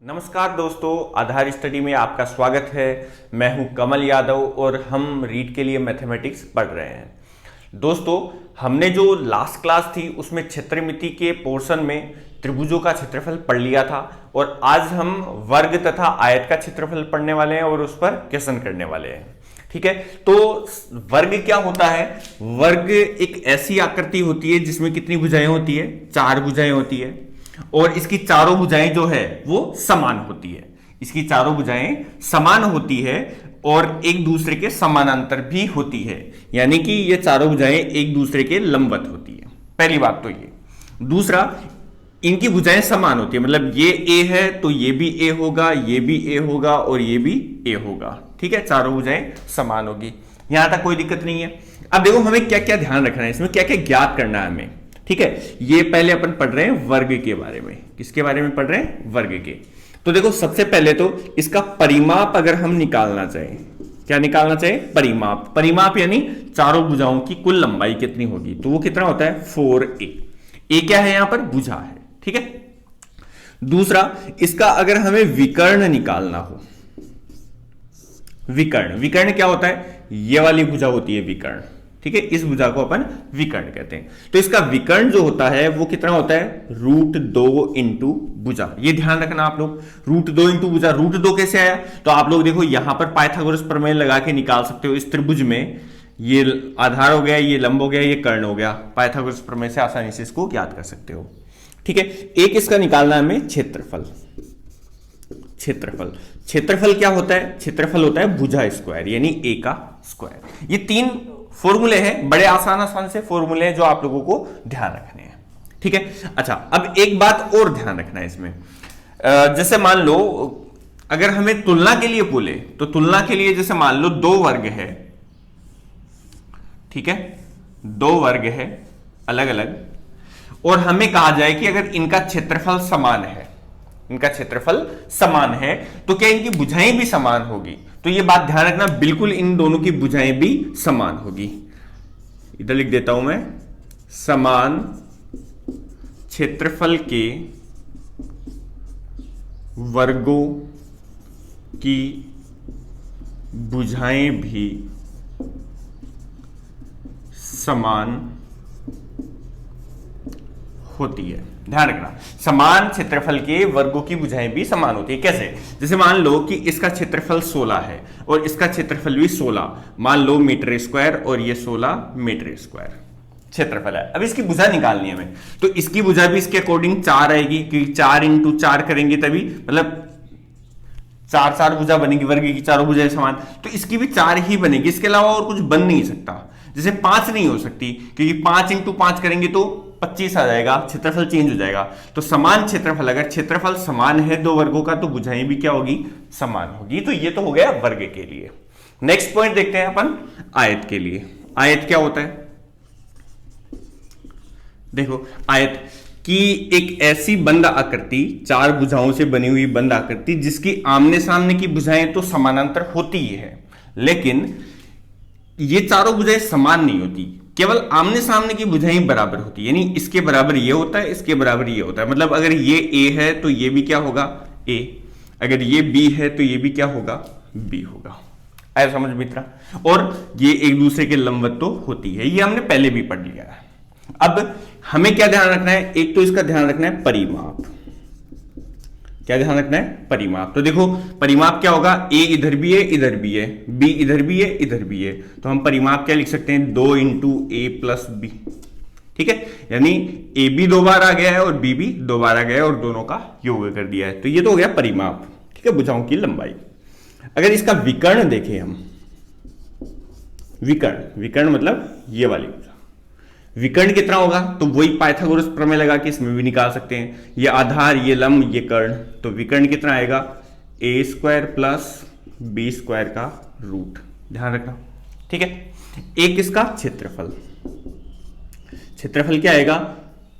नमस्कार दोस्तों, आधार स्टडी में आपका स्वागत है। मैं हूं कमल यादव और हम रीट के लिए मैथमेटिक्स पढ़ रहे हैं। दोस्तों, हमने जो लास्ट क्लास थी उसमें क्षेत्रमिति के पोर्शन में त्रिभुजों का क्षेत्रफल पढ़ लिया था और आज हम वर्ग तथा आयत का क्षेत्रफल पढ़ने वाले हैं और उस पर क्वेश्चन करने वाले हैं। ठीक है, तो वर्ग क्या होता है? वर्ग एक ऐसी आकृति होती है जिसमें कितनी भुजाएं होती है? 4 भुजाएं होती है और इसकी चारों भुजाएं जो है वो समान होती है। इसकी चारों भुजाएं समान होती है और एक दूसरे के समानांतर भी होती है, यानी कि ये चारों भुजाएं एक दूसरे के लंबवत होती है। पहली बात तो ये। दूसरा, इनकी भुजाएं समान होती है, मतलब ये ए है तो ये भी ए होगा, ये भी ए होगा और ये भी ए होगा। ठीक है, चारों भुजाएं समान होगी। यहां तक कोई दिक्कत नहीं है। अब देखो, हमें क्या क्या ध्यान रखना है, इसमें क्या क्या ज्ञात करना है हमें। ठीक है, ये पहले अपन पढ़ रहे हैं वर्ग के बारे में। किसके बारे में पढ़ रहे हैं? वर्ग के। तो देखो, सबसे पहले तो इसका परिमाप अगर हम निकालना चाहें, क्या निकालना चाहें? परिमाप। परिमाप यानी चारों भुजाओं की कुल लंबाई कितनी होगी, तो वो कितना होता है? 4a। ए क्या है? यहां पर भुजा है। ठीक है। दूसरा, इसका अगर हमें विकर्ण निकालना हो, विकर्ण, विकर्ण क्या होता है? ये वाली भुजा होती है विकर्ण। ठीक है, इस भुजा को अपन विकर्ण कहते हैं। तो इसका विकर्ण जो होता है वो कितना होता है? √2 इंटू भुजा। ये ध्यान रखना आप लोग, √2 इंटू भुजा। √2 कैसे आया? तो आप लोग देखो, यहां पर पाइथागोरस प्रमेय लगा के निकाल सकते हो। इस त्रिभुज में ये आधार हो गया, ये लंब हो गया, ये कर्ण हो गया। पाइथागोरस प्रमेय से आसानी से इसको ज्ञात कर सकते हो। ठीक है, एक इसका निकालना है हमें क्षेत्रफल। क्षेत्रफल, क्षेत्रफल क्या होता है? क्षेत्रफल होता है भुजा स्क्वायर, यानी ए का स्क्वायर। ये 3 फॉर्मूले हैं, बड़े आसान से फॉर्मूले हैं जो आप लोगों को ध्यान रखने हैं। ठीक है। अच्छा, अब एक बात और ध्यान रखना है इसमें। जैसे मान लो, अगर हमें तुलना के लिए बोले तो तुलना के लिए जैसे मान लो 2 वर्ग है। ठीक है, 2 वर्ग है अलग अलग, और हमें कहा जाए कि अगर इनका क्षेत्रफल समान है, इनका क्षेत्रफल समान है, तो क्या इनकी भुजाएं भी समान होगी? तो ये बात ध्यान रखना, बिल्कुल इन दोनों की भुजाएं भी समान होगी। इधर लिख देता हूं मैं, समान क्षेत्रफल के वर्गों की भुजाएं भी समान होती है। ध्यान रखना, समान क्षेत्रफल के वर्गों की भुजाएं भी समान होती है। कैसे? जैसे मान लो कि इसका क्षेत्रफल 16 है और इसका क्षेत्रफल भी 16 मान लो मीटर स्क्वायर, और ये 16 मीटर स्क्वायर क्षेत्रफल है। अब इसकी भुजा निकालनी है हमें, तो इसकी भुजा भी इसके अकॉर्डिंग 4 आएगी, क्योंकि 4 इंटू 4 करेंगे तभी, मतलब 4 भुजा बनेगी, वर्ग की चारों भुजाएं समान, तो इसकी भी 4 ही बनेगी। इसके अलावा और कुछ बन नहीं सकता। जैसे 5 नहीं हो सकती, क्योंकि 5 इंटू 5 करेंगे तो 25 आ जाएगा, क्षेत्रफल चेंज हो जाएगा। तो समान क्षेत्रफल, अगर क्षेत्रफल समान है 2 वर्गों का, तो भुजाएं भी क्या होगी? समान होगी। तो ये तो हो गया वर्ग के लिए। नेक्स्ट पॉइंट देखते हैं अपन आयत के लिए। आयत क्या होता है? देखो, आयत की एक ऐसी बंद आकृति, 4 भुजाओं से बनी हुई बंद आकृति, जिसकी आमने सामने की भुजाएं तो समानांतर होती ही है, लेकिन ये चारों भुजाएं समान नहीं होती, केवल आमने सामने की भुजाएं बराबर होती है। यानी इसके बराबर ये होता है, इसके बराबर ये होता है। मतलब अगर ये ए है तो ये भी क्या होगा? ए। अगर ये बी है तो ये भी क्या होगा? बी होगा। ऐसा समझ मित्रा। और ये एक दूसरे के लंबवत तो होती है, ये हमने पहले भी पढ़ लिया है। अब हमें क्या ध्यान रखना है? एक तो इसका ध्यान रखना है परिमाप। क्या ध्यान रखना है? परिमाप। तो देखो, परिमाप क्या होगा? ए इधर भी है, इधर भी है, बी इधर भी है, इधर भी है, तो हम परिमाप क्या लिख सकते हैं? 2 इंटू ए प्लस बी। ठीक है, यानी ए भी 2 बार आ गया है और बी भी 2 बार आ गया है और दोनों का योग कर दिया है। तो ये तो हो गया परिमाप। ठीक है, भुजाओं की लंबाई। अगर इसका विकर्ण देखें हम, विकर्ण, विकर्ण मतलब ये वाली भुजा, विकर्ण कितना होगा? तो वही पाइथागोरस प्रमेय लगा के इसमें भी निकाल सकते हैं। ये आधार, ये लंब, ये कर्ण, तो विकर्ण कितना आएगा? a² प्लस b² का रूट। ध्यान रखना। ठीक है, एक इसका क्षेत्रफल, क्षेत्रफल क्या आएगा?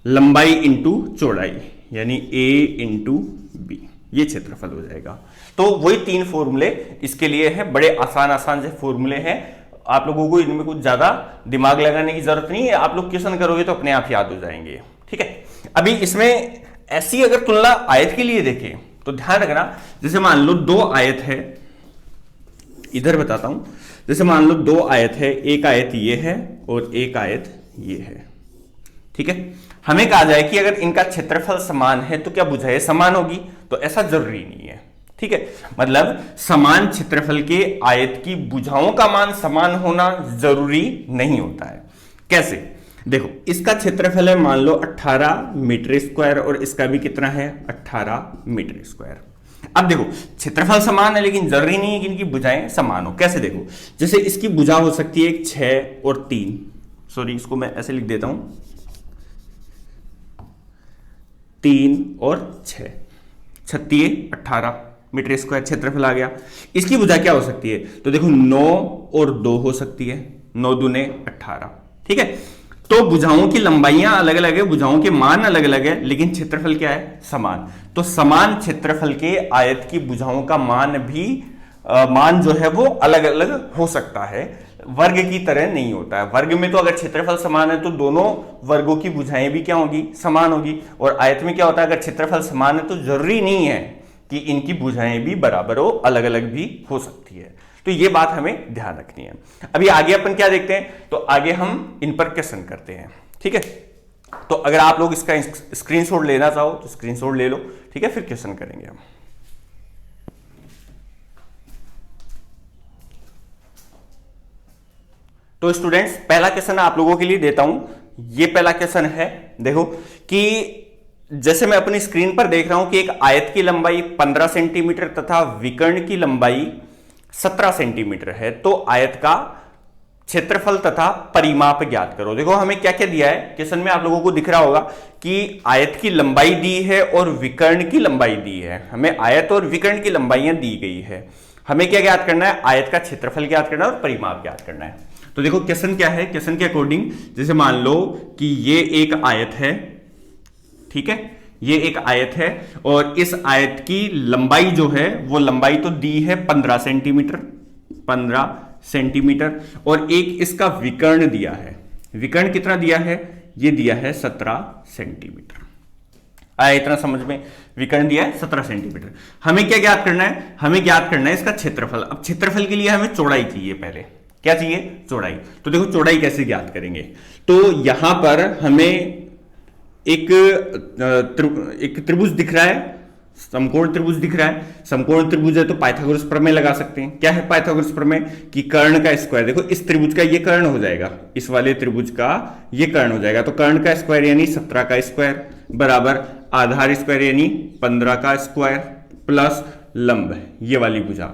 लंबाई इंटू चौड़ाई, यानी a इंटू बी, ये क्षेत्रफल हो जाएगा। तो वही 3 फॉर्मूले इसके लिए है, बड़े आसान से फॉर्मूले हैं। आप लोगों को इनमें कुछ ज्यादा दिमाग लगाने की जरूरत नहीं है, आप लोग क्वेश्चन करोगे तो अपने आप याद हो जाएंगे। ठीक है, अभी इसमें ऐसी अगर तुलना आयत के लिए देखें तो ध्यान रखना, जैसे मान लो दो आयत है, इधर बताता हूं, जैसे मान लो दो आयत है, एक आयत ये है और एक आयत ये है, ठीक है। हमें कहा जाए कि अगर इनका क्षेत्रफल समान है तो क्या भुजाएं समान होगी, तो ऐसा जरूरी नहीं है, ठीक है। मतलब समान क्षेत्रफल के आयत की भुजाओं का मान समान होना जरूरी नहीं होता है। कैसे, देखो इसका क्षेत्रफल है मान लो 18 मीटर स्क्वायर और इसका भी कितना है 18 मीटर स्क्वायर। अब देखो क्षेत्रफल समान है लेकिन जरूरी नहीं है कि इनकी भुजाएं समान हो। कैसे, देखो जैसे इसकी भुजा हो सकती है 6 और 3, सॉरी इसको मैं ऐसे लिख देता हूं 3 और 6, 36 18 मीटर स्क्वायर क्षेत्रफल आ गया। इसकी भुजा क्या हो सकती है, तो देखो 9 और 2 हो सकती है, 9 दूने 18, ठीक है। तो भुजाओं की लंबाइयां अलग अलग है, भुजाओं के मान अलग अलग है, लेकिन क्षेत्रफल क्या है समान। तो समान क्षेत्रफल के आयत की भुजाओं का मान भी मान जो है वो अलग अलग हो सकता है, वर्ग की तरह नहीं होता है। वर्ग में तो अगर क्षेत्रफल समान है तो दोनों वर्गों की भुजाएं भी क्या होगी समान होगी, और आयत में क्या होता है अगर क्षेत्रफल समान है तो जरूरी नहीं है कि इनकी भुजाएं भी बराबर हो, अलग अलग भी हो सकती है। तो ये बात हमें ध्यान रखनी है। अभी आगे अपन क्या देखते हैं, तो आगे हम इन पर क्वेश्चन करते हैं, ठीक है। तो अगर आप लोग इसका स्क्रीनशॉट लेना चाहो तो स्क्रीनशॉट ले लो, ठीक है, फिर क्वेश्चन करेंगे हम। तो स्टूडेंट्स पहला क्वेश्चन आप लोगों के लिए देता हूं। ये पहला क्वेश्चन है, देखो कि जैसे मैं अपनी स्क्रीन पर देख रहा हूं कि एक आयत की लंबाई 15 सेंटीमीटर तथा विकर्ण की लंबाई 17 सेंटीमीटर है, तो आयत का क्षेत्रफल तथा परिमाप ज्ञात करो। देखो हमें क्या क्या दिया है क्वेश्चन में, आप लोगों को दिख रहा होगा कि आयत की लंबाई दी है और विकर्ण की लंबाई दी है। हमें आयत और विकर्ण की लंबाइयां दी गई है, हमें क्या ज्ञात करना है, आयत का क्षेत्रफल ज्ञात करना है और परिमाप ज्ञात करना है। तो देखो क्वेश्चन क्या है, क्वेश्चन के अकॉर्डिंग जैसे मान लो कि ये एक आयत है, ठीक है, ये एक आयत है और इस आयत की लंबाई जो है वो लंबाई तो दी है 15 सेंटीमीटर, 15 सेंटीमीटर, और एक इसका विकर्ण दिया है। विकर्ण कितना दिया है, ये दिया है 17 सेंटीमीटर। आया इतना समझ में, विकर्ण दिया है 17 सेंटीमीटर। हमें क्या ज्ञात करना है, हमें ज्ञात करना है इसका क्षेत्रफल। अब क्षेत्रफल के लिए हमें चौड़ाई चाहिए, पहले क्या चाहिए चौड़ाई। तो देखो चौड़ाई कैसे ज्ञात करेंगे, तो यहां पर हमें एक त्रिभुज दिख रहा है, समकोण त्रिभुज दिख रहा है। समकोण त्रिभुज है तो पाइथागोरस प्रमेय लगा सकते हैं। क्या है पाइथागोरस प्रमेय, कि कर्ण का स्क्वायर, देखो इस त्रिभुज का ये कर्ण हो जाएगा, इस वाले त्रिभुज का ये कर्ण हो जाएगा, तो कर्ण का स्क्वायर यानी 17 का स्क्वायर बराबर आधार स्क्वायर यानी 15 का स्क्वायर प्लस लंब ये वाली भुजा।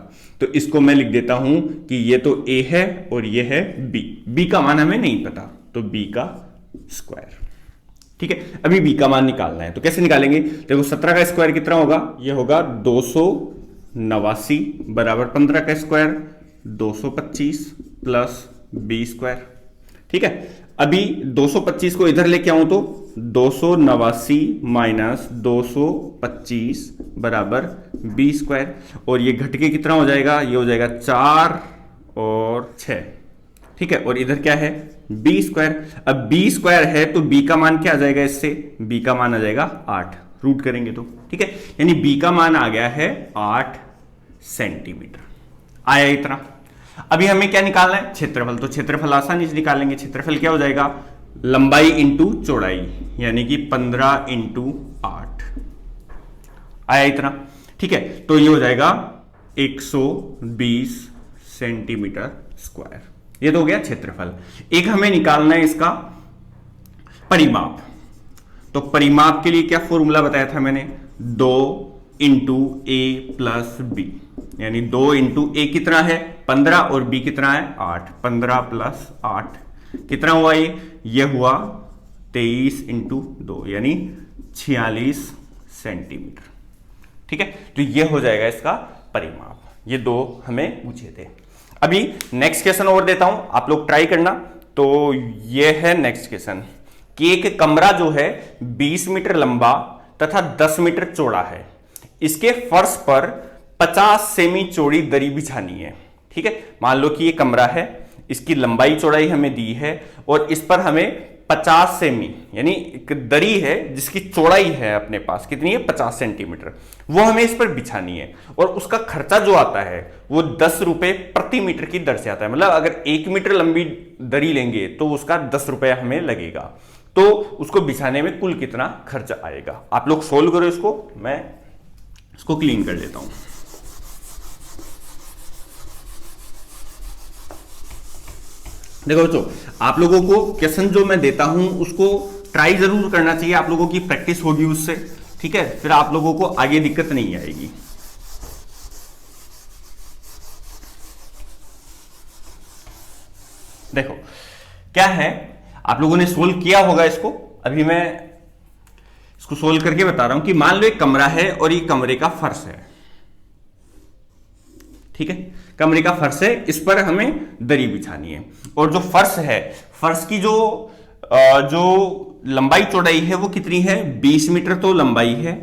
तो इसको मैं लिख देता हूं कि ये तो a है और ये है b का मान हमें नहीं पता, तो b का स्क्वायर, ठीक है। अभी b का मान निकालना है, तो कैसे निकालेंगे, देखो 17 का स्क्वायर कितना होगा, ये होगा 289 बराबर 15 का स्क्वायर 225 प्लस b स्क्वायर, ठीक है। अभी 225 को इधर लेके आऊं तो 289 माइनस 225 बराबर b स्क्वायर, और ये घट के कितना हो जाएगा, ये हो जाएगा 4 और 6, ठीक है, और इधर क्या है b स्क्वायर। अब b स्क्वायर है तो b का मान क्या आ जाएगा, इससे b का मान आ जाएगा 8, रूट करेंगे तो, ठीक है, यानी b का मान आ गया है 8 सेंटीमीटर। आया इतना। अभी हमें क्या निकालना है, क्षेत्रफल। तो क्षेत्रफल आसानी से निकालेंगे, क्षेत्रफल क्या हो जाएगा, लंबाई इंटू चौड़ाई, यानी कि 15 इंटू 8। आया इतना, ठीक है, तो ये हो जाएगा 120 सेंटीमीटर स्क्वायर। ये तो हो गया क्षेत्रफल। एक हमें निकालना है इसका परिमाप। तो परिमाप के लिए क्या फॉर्मूला बताया था मैंने, 2 इंटू ए प्लस बी, यानी 2 इंटू ए कितना है 15 और b कितना है 8, 15 प्लस 8 कितना हुआ, ये हुआ 23 इंटू 2 यानी 46 सेंटीमीटर, ठीक है। तो ये हो जाएगा इसका परिमाप। ये दो हमें पूछे थे। अभी नेक्स्ट क्वेश्चन और देता हूं, आप लोग ट्राई करना। तो ये है नेक्स्ट क्वेश्चन कि एक कमरा जो है 20 मीटर लंबा तथा 10 मीटर चौड़ा है, इसके फर्श पर 50 सेमी चौड़ी दरी बिछानी है, ठीक है। मान लो कि ये कमरा है, इसकी लंबाई चौड़ाई हमें दी है और इस पर हमें 50 सेमी यानी एक दरी है जिसकी चौड़ाई है अपने पास कितनी है 50 सेंटीमीटर, वो हमें इस पर बिछानी है और उसका खर्चा जो आता है वो 10 रुपए प्रति मीटर की दर से आता है। मतलब अगर 1 मीटर लंबी दरी लेंगे तो उसका 10 रुपए हमें लगेगा। तो उसको बिछाने में कुल कितना खर्च आएगा, आप लोग सोल्व करो इसको, मैं इसको क्लीन कर लेता हूं। देखो बच्चों, आप लोगों को क्वेश्चन जो मैं देता हूं उसको ट्राई जरूर करना चाहिए, आप लोगों की प्रैक्टिस होगी उससे, ठीक है, फिर आप लोगों को आगे दिक्कत नहीं आएगी। देखो क्या है, आप लोगों ने सोल्व किया होगा इसको, अभी मैं इसको सोल्व करके बता रहा हूं कि मान लो एक कमरा है और ये कमरे का फर्श है, ठीक है, कमरे का फर्श है, इस पर हमें दरी बिछानी है और जो फर्श है, फर्श की जो लंबाई चौड़ाई है वो कितनी है 20 मीटर तो लंबाई है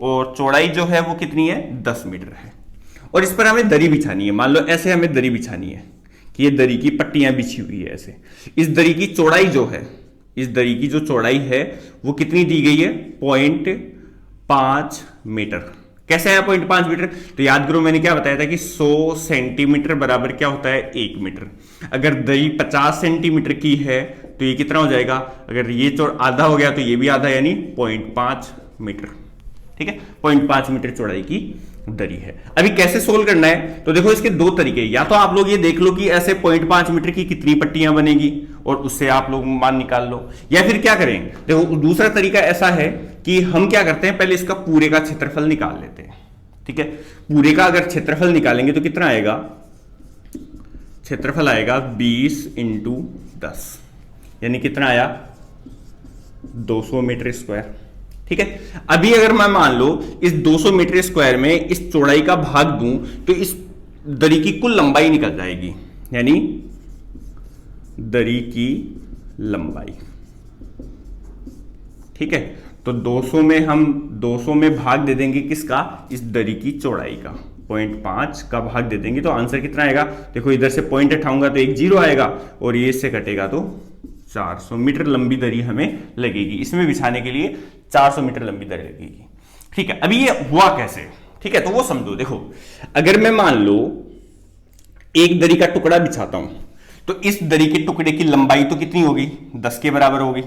और चौड़ाई जो है वो कितनी है 10 मीटर है और इस पर हमें दरी बिछानी है। मान लो ऐसे हमें दरी बिछानी है कि ये दरी की पट्टियां बिछी हुई है ऐसे। इस दरी की चौड़ाई जो है, इस दरी की जो चौड़ाई है वो कितनी दी गई है 0.5 मीटर। कैसे है 0.5 मीटर, तो याद करो मैंने क्या बताया था कि 100 सेंटीमीटर बराबर क्या होता है 1 मीटर। अगर दरी 50 सेंटीमीटर की है तो ये कितना हो जाएगा, अगर ये आधा हो गया तो ये भी आधा यानी 0.5 मीटर, ठीक है, 0.5 मीटर चौड़ाई की दरी है। अभी कैसे सोल्व करना है, तो देखो इसके दो तरीके, या तो आप लोग ये देख लो कि ऐसे 0.5 मीटर की कितनी पट्टियां बनेगी और उससे आप लोग मान निकाल लो, या फिर क्या करें, देखो दूसरा तरीका ऐसा है कि हम क्या करते हैं पहले इसका पूरे का क्षेत्रफल निकाल लेते हैं, ठीक है। पूरे का अगर क्षेत्रफल निकालेंगे तो कितना आएगा, क्षेत्रफल आएगा 20 × 10 यानी कितना आया 200 मीटर स्क्वायर, ठीक है। अभी अगर मैं मान लो इस 200 मीटर स्क्वायर में इस चौड़ाई का भाग दूं तो इस दरी की कुल लंबाई निकल जाएगी, यानी दरी की लंबाई, ठीक है। तो 200 में हम 200 में भाग दे देंगे किसका, इस दरी की चौड़ाई का, 0.5 का भाग दे देंगे तो आंसर कितना आएगा, देखो इधर से पॉइंट हटाऊंगा तो एक 0 आएगा और ये इससे कटेगा तो 400 मीटर लंबी दरी हमें लगेगी, इसमें बिछाने के लिए 400 मीटर लंबी दरी लगेगी, ठीक है। अभी ये हुआ कैसे, ठीक है, तो वो समझो। देखो अगर मैं मान लो एक दरी का टुकड़ा बिछाता हूं तो इस दरी के टुकड़े की लंबाई तो कितनी होगी 10 के बराबर होगी,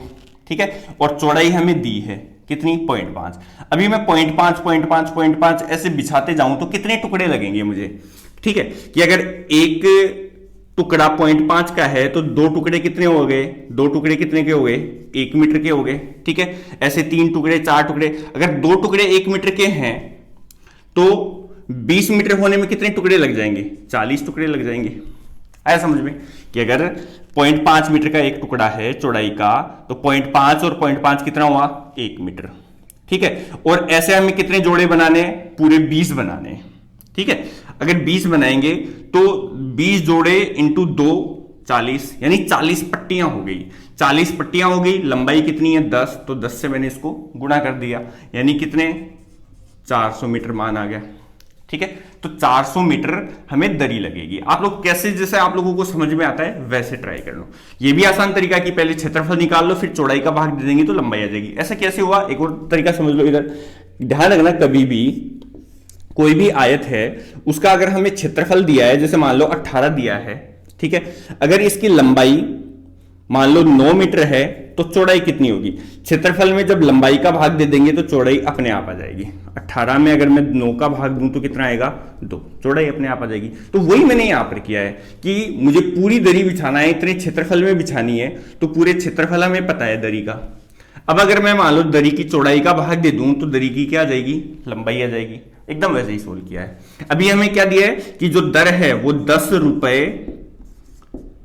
ठीक है, और चौड़ाई हमें दी है कितनी 0.5। अभी मैं 0.5 0.5 0.5 ऐसे बिछाते जाऊं तो कितने टुकड़े लगेंगे मुझे, ठीक है, कि अगर एक टुकड़ा 0.5 का है तो दो टुकड़े कितने हो गए, दो टुकड़े कितने के हो गए 1 मीटर के हो गए, ठीक है। ऐसे 3 टुकड़े 4 टुकड़े, अगर दो टुकड़े 1 मीटर के हैं तो 20 मीटर होने में कितने टुकड़े लग जाएंगे 40 टुकड़े लग जाएंगे। आया समझ में कि अगर 0.5 मीटर का एक टुकड़ा है चौड़ाई का तो 0.5 और 0.5 कितना हुआ 1 मीटर, ठीक है। और ऐसे हमें कितने जोड़े बनाने हैं, पूरे 20 बनाने हैं, ठीक है। अगर 20 बनाएंगे तो 20 जोड़े इंटू 2 40 यानी 40 पट्टियां हो गई, 40 पट्टियां हो गई, लंबाई कितनी है 10, तो 10 से मैंने इसको गुणा कर दिया यानी कितने 400 मीटर मान आ गया, ठीक है। तो 400 मीटर हमें दरी लगेगी। आप लोग कैसे, जैसे आप लोगों को समझ में आता है वैसे ट्राई कर लो। ये भी आसान तरीका कि पहले क्षेत्रफल निकाल लो फिर चौड़ाई का भाग दे देंगे तो लंबाई आ जाएगी। ऐसा कैसे हुआ, एक और तरीका समझ लो। इधर ध्यान रखना, कभी भी कोई भी आयत है उसका अगर हमें क्षेत्रफल दिया है, जैसे मान लो 18 दिया है, ठीक है, अगर इसकी लंबाई मान लो 9 मीटर है तो चौड़ाई कितनी होगी, क्षेत्रफल में जब लंबाई का भाग दे देंगे तो चौड़ाई अपने आप आ जाएगी। 18 में अगर मैं 9 का भाग दूं तो कितना आएगा 2, चौड़ाई अपने आप आ जाएगी। तो वही मैंने यहां पर किया है कि मुझे पूरी दरी बिछाना है, इतने क्षेत्रफल में बिछानी है, तो पूरे क्षेत्रफल हमें पता है दरी का। अब अगर मैं मान लो दरी की चौड़ाई का भाग दे दूं तो दरी की क्या आ जाएगी, लंबाई आ जाएगी। एकदम वैसे ही सोल्व किया है। अभी हमें क्या दिया है कि जो दर है वो 10 रुपए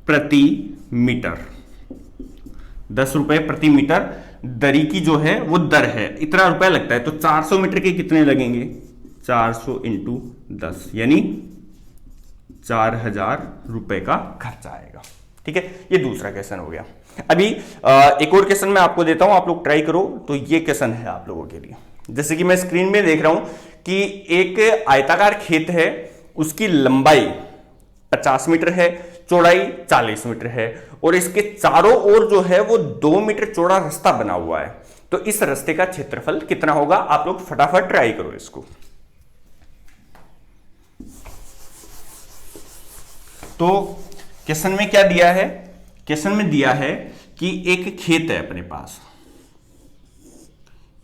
प्रति मीटर, 10 रुपए प्रति मीटर दरी की जो है वो दर है, इतना रुपया लगता है। तो 400 मीटर के कितने लगेंगे, 400 × 10 यानी 4000 रुपए का खर्चा आएगा, ठीक है। ये दूसरा क्वेश्चन हो गया। अभी एक और क्वेश्चन मैं आपको देता हूं, आप लोग ट्राई करो। तो ये क्वेश्चन है आप लोगों के लिए, जैसे कि मैं स्क्रीन में देख रहा हूं कि एक आयताकार खेत है, उसकी लंबाई 50 मीटर है, चौड़ाई 40 मीटर है और इसके चारों ओर जो है वो 2 मीटर चौड़ा रास्ता बना हुआ है, तो इस रास्ते का क्षेत्रफल कितना होगा? आप लोग फटाफट ट्राई करो इसको। तो क्वेश्चन में क्या दिया है? क्वेश्चन में दिया है कि एक खेत है अपने पास,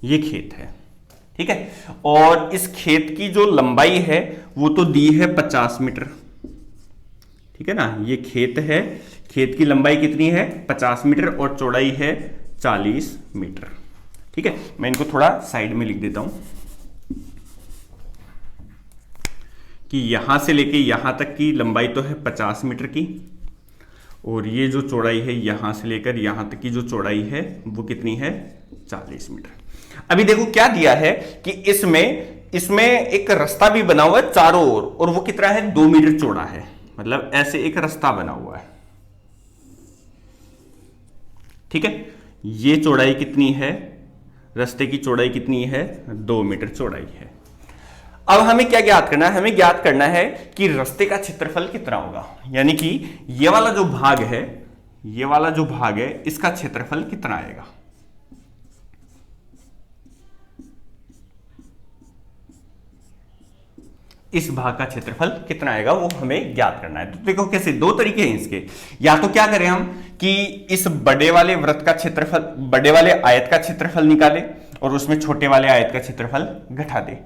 ये खेत है, ठीक है, और इस खेत की जो लंबाई है वो तो दी है 50 मीटर, ठीक है ना। ये खेत है, खेत की लंबाई कितनी है? 50 मीटर और चौड़ाई है 40 मीटर, ठीक है। मैं इनको थोड़ा साइड में लिख देता हूं कि यहां से लेके यहां तक की लंबाई तो है 50 मीटर की, और ये जो चौड़ाई है यहां से लेकर यहां तक की जो चौड़ाई है वो कितनी है? 40 मीटर। अभी देखो क्या दिया है कि इसमें एक रास्ता भी बना हुआ है चारों ओर, और वो कितना है? 2 मीटर चौड़ा है, मतलब ऐसे एक रास्ता बना हुआ है, ठीक है। ये चौड़ाई कितनी है? रास्ते की चौड़ाई कितनी है? 2 मीटर चौड़ाई है। अब हमें क्या ज्ञात करना है? हमें ज्ञात करना है कि रास्ते का क्षेत्रफल कितना होगा, यानी कि ये वाला जो भाग है, ये वाला जो भाग है इसका क्षेत्रफल कितना आएगा। इस भाग का क्षेत्रफल कितना आएगा वो हमें ज्ञात करना है। तो देखो कैसे, दो तरीके हैं इसके। या तो क्या करें हम कि इस बड़े वाले वृत्त का क्षेत्रफल, बड़े वाले आयत का क्षेत्रफल निकालें और उसमें छोटे वाले आयत का क्षेत्रफल घटा दें,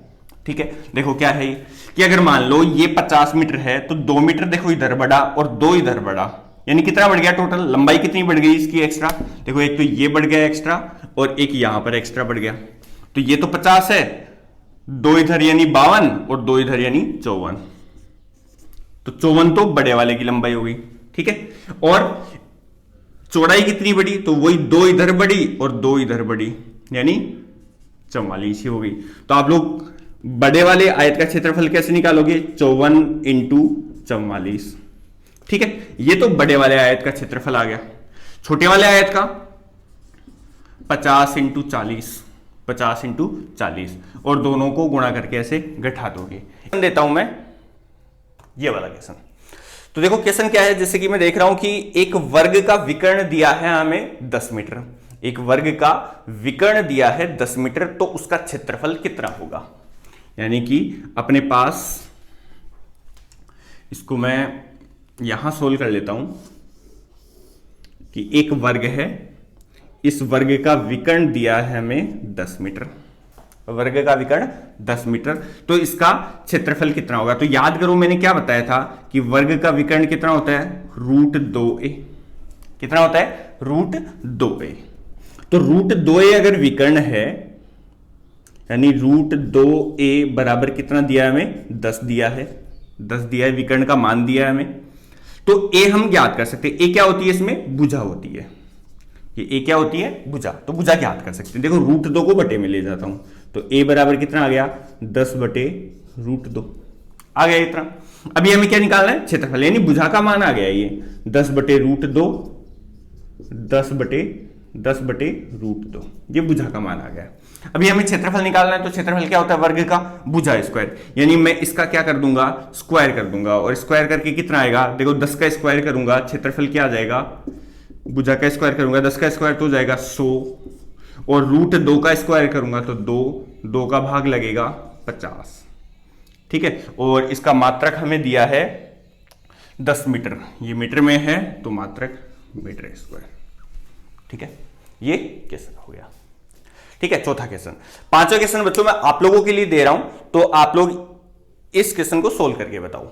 ठीक है। देखो क्या है कि अगर मान लो ये 50 मीटर है तो 2 मीटर देखो इधर बढ़ा और 2 इधर बढ़ा, यानी कितना बढ़ गया? टोटल लंबाई कितनी बढ़ गई इसकी एक्स्ट्रा? देखो एक तो ये बढ़ गया एक्स्ट्रा और एक यहां पर एक्स्ट्रा बढ़ गया, तो ये तो 50 है, 2 इधर यानी 52 और 2 इधर यानी 54, तो 54 तो बड़े वाले की लंबाई हो गई, ठीक है। और चौड़ाई कितनी बढ़ी? तो वही 2 इधर बढ़ी और 2 इधर बढ़ी, यानी 44 ही हो गई। तो आप लोग बड़े वाले आयत का क्षेत्रफल कैसे निकालोगे? 54 इंटू 44, ठीक है। ये तो बड़े वाले आयत का क्षेत्रफल आ गया। छोटे वाले आयत का 50 इंटू 40, 50 इंटू 40, और दोनों को गुणा करके ऐसे घटा दोगे। देता हूं मैं ये वाला क्वेश्चन। तो देखो क्वेश्चन क्या है, जैसे कि मैं देख रहा हूं कि एक वर्ग का विकर्ण दिया है हमें 10 मीटर, एक वर्ग का विकर्ण दिया है 10 मीटर, तो उसका क्षेत्रफल कितना होगा। यानी कि अपने पास, इसको मैं यहां सोल्व कर लेता हूं कि एक वर्ग है, इस वर्ग का विकर्ण दिया है हमें 10 मीटर, वर्ग का विकर्ण 10 मीटर, तो इसका क्षेत्रफल कितना होगा। तो याद करो मैंने क्या बताया था कि वर्ग का विकर्ण कितना होता है? √2a। कितना होता है? √2a। तो √2a अगर विकर्ण है, यानी √2a बराबर कितना दिया है हमें? 10 दिया है, 10 दिया है, विकर्ण का मान दिया है हमें। तो a हम ज्ञात कर सकते हैं। a क्या होती है? इसमें भुजा होती है। ये a क्या होती है? भुजा। तो भुजा ज्ञात कर सकते हैं। देखो √2 को बटे में ले जाता हूं, तो a बराबर कितना आ गया? 10 बटे √2 आ गया इतना। अभी हमें क्या निकालना है? क्षेत्रफल, यानी भुजा का मान आ गया ये 10 बटे √2, 10 बटे √2, ये भुजा का मान आ गया। अभी हमें क्षेत्रफल निकालना है, तो क्षेत्रफल क्या होता है? वर्ग का भुजा स्क्वायर, यानी मैं इसका क्या कर दूंगा? स्क्वायर कर दूंगा, और स्क्वायर करके कितना आएगा? देखो 10 का स्क्वायर करूंगा, क्षेत्रफल क्या आ जाएगा? भुजा का स्क्वायर करूंगा, 10 का स्क्वायर तो हो जाएगा 100, और √2 का स्क्वायर करूंगा तो 2 का भाग लगेगा 50, ठीक है। और इसका मात्रक हमें दिया है 10 मीटर, ये मीटर में है तो मात्रक मीटर स्क्वायर, ठीक है। ये क्वेश्चन हो गया, ठीक है। चौथा क्वेश्चन, पांचवा क्वेश्चन बच्चों मैं आप लोगों के लिए दे रहा हूं, तो आप लोग इस क्वेश्चन को सोल्व करके बताओ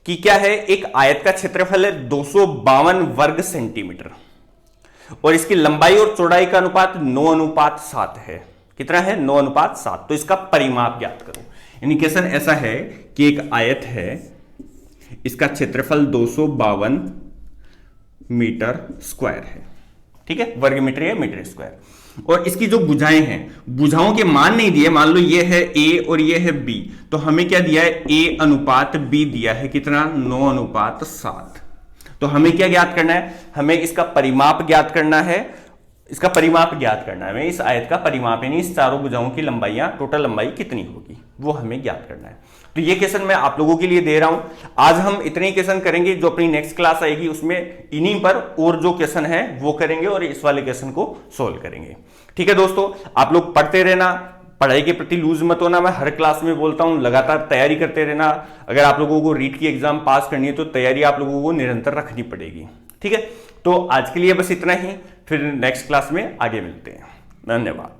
कि क्या है। एक आयत का क्षेत्रफल है 252 वर्ग सेंटीमीटर, और इसकी लंबाई और चौड़ाई का अनुपात 9:7 है। कितना है? 9:7। तो इसका परिमाप ज्ञात करो। यानी क्वेश्चन ऐसा है कि एक आयत है, इसका क्षेत्रफल 252 मीटर स्क्वायर है, ठीक है, वर्ग मीटर या मीटर स्क्वायर, और इसकी जो भुजाएं हैं, भुजाओं के मान नहीं दिए। मान लो ये है a और ये है b, तो हमें क्या दिया है? a/b दिया है, कितना? 9:7। तो हमें क्या ज्ञात करना है? हमें इसका परिमाप ज्ञात करना है। इसका परिमाप ज्ञात करना है हमें, इस आयत का परिमाप, यानी इस चारों भुजाओं की लंबाइयां, टोटल लंबाई कितनी होगी वो हमें ज्ञात करना है। तो ये क्वेश्चन मैं आप लोगों के लिए दे रहा हूं। आज हम इतने ही क्वेश्चन करेंगे, जो अपनी नेक्स्ट क्लास आएगी उसमें इन्हीं पर और जो क्वेश्चन है वो करेंगे और इस वाले क्वेश्चन को सोल्व करेंगे। ठीक है दोस्तों, आप लोग पढ़ते रहना, पढ़ाई के प्रति लूज मत होना। मैं हर क्लास में बोलता हूं, लगातार तैयारी करते रहना। अगर आप लोगों को रीट की एग्जाम पास करनी है तो तैयारी आप लोगों को निरंतर रखनी पड़ेगी। ठीक है, तो आज के लिए बस इतना ही, फिर नेक्स्ट क्लास में आगे मिलते हैं। धन्यवाद।